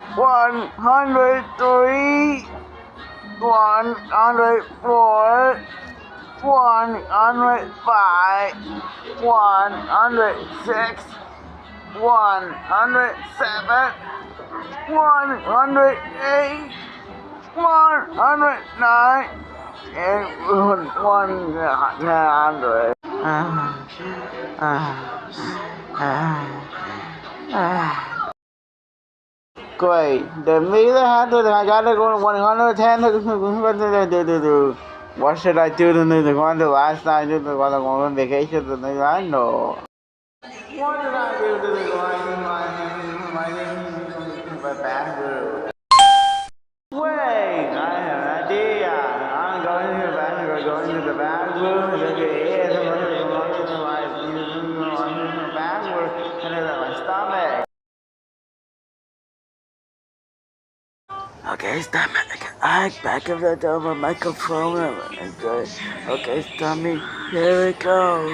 103, 104, 105, 106, 107, 108, 109, and 100. Great. The meter had to, I got to go to 110. What should I do to the one the last night while I'm on vacation? I know. What did I do to the one in my bathroom? Wait, I have an idea. I'm going to the bathroom, going to the bathroom, and look at it, I'm going to the bathroom, and then my stomach. Okay, stop it. I back of the double microphone. Okay, stop me. Here we go.